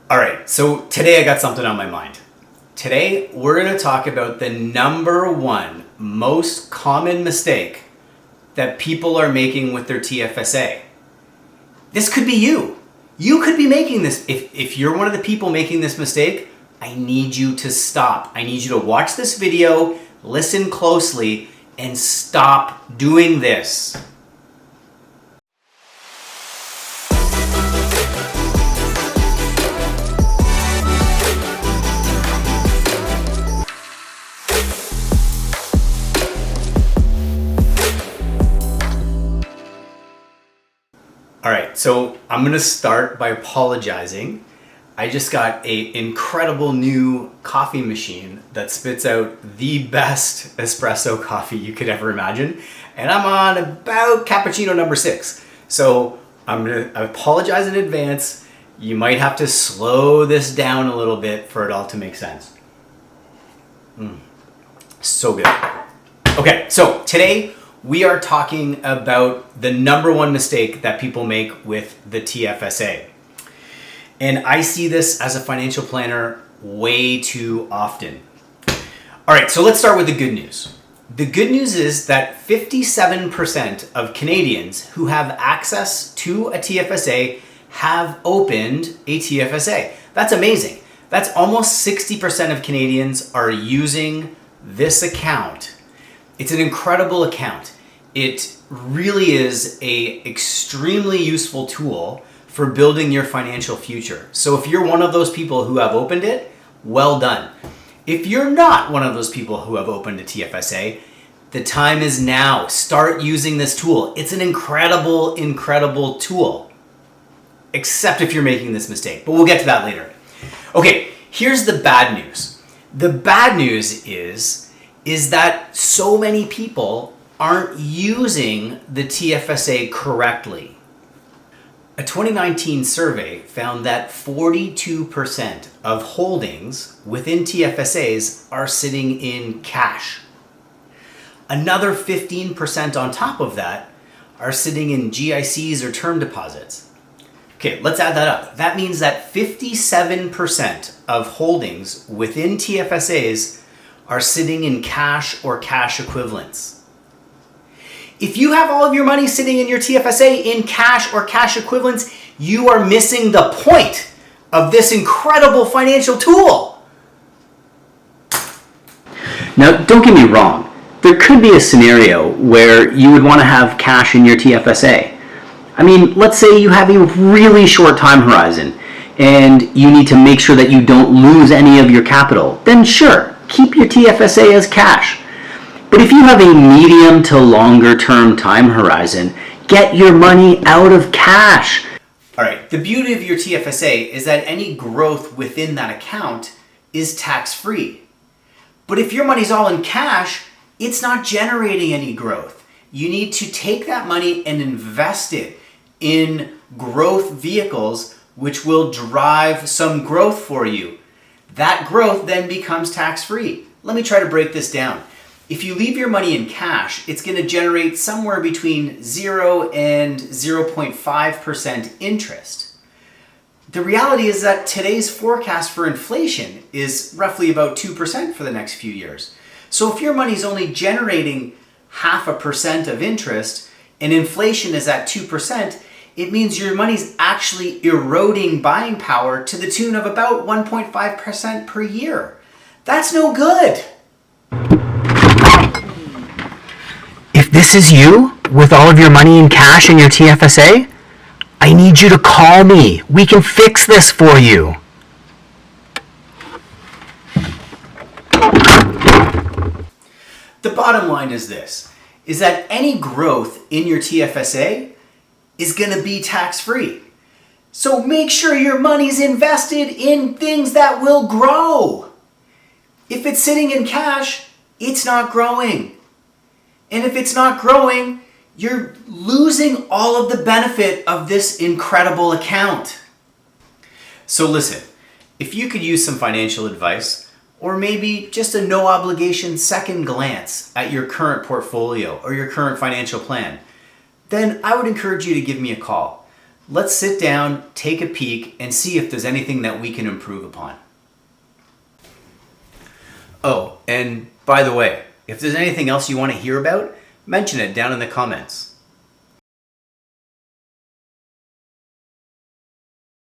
All right, so today I got something on my mind. Today we're going to talk about the number one most common mistake that people are making with their TFSA. This could be you. You could be making this. If you're one of the people making this mistake, I need you to stop. I need you to watch this video, listen closely, and stop doing this. All right, so I'm gonna start by apologizing. I just got an incredible new coffee machine that spits out the best espresso coffee you could ever imagine. And I'm on about cappuccino number 6. So I apologize in advance. You might have to slow this down a little bit for it all to make sense. So good. Okay, so today we are talking about the number one mistake that people make with the TFSA. And I see this as a financial planner way too often. All right, so let's start with the good news. The good news is that 57% of Canadians who have access to a TFSA have opened a TFSA. That's amazing. That's almost 60% of Canadians are using this account. It's an incredible account. It really is an extremely useful tool for building your financial future. So if you're one of those people who have opened it, well done. If you're not one of those people who have opened a TFSA, the time is now. Start using this tool. It's an incredible, incredible tool. Except if you're making this mistake, but we'll get to that later. Okay, here's the bad news. The bad news is that so many people aren't using the TFSA correctly. A 2019 survey found that 42% of holdings within TFSAs are sitting in cash. Another 15% on top of that are sitting in GICs or term deposits. Okay, let's add that up. That means that 57% of holdings within TFSAs are sitting in cash or cash equivalents. If you have all of your money sitting in your TFSA in cash or cash equivalents, you are missing the point of this incredible financial tool. Now, don't get me wrong. There could be a scenario where you would want to have cash in your TFSA. I mean, let's say you have a really short time horizon and you need to make sure that you don't lose any of your capital. Then sure, keep your TFSA as cash. But if you have a medium to longer term time horizon, get your money out of cash. All right, the beauty of your TFSA is that any growth within that account is tax-free. But if your money's all in cash, it's not generating any growth. You need to take that money and invest it in growth vehicles, which will drive some growth for you. That growth then becomes tax-free. Let me try to break this down. If you leave your money in cash, it's going to generate somewhere between 0 and 0.5% interest. The reality is that today's forecast for inflation is roughly about 2% for the next few years. So if your money's only generating 0.5% of interest and inflation is at 2%, it means your money's actually eroding buying power to the tune of about 1.5% per year. That's no good. If this is you, with all of your money in cash in your TFSA, I need you to call me. We can fix this for you. The bottom line is this, is that any growth in your TFSA is going to be tax-free. So make sure your money's invested in things that will grow. If it's sitting in cash, it's not growing. And if it's not growing, you're losing all of the benefit of this incredible account. So listen, if you could use some financial advice, or maybe just a no obligation second glance at your current portfolio or your current financial plan, then I would encourage you to give me a call. let's sit down, take a peek, and see if there's anything that we can improve upon. Oh, and by the way, if there's anything else you want to hear about, mention it down in the comments.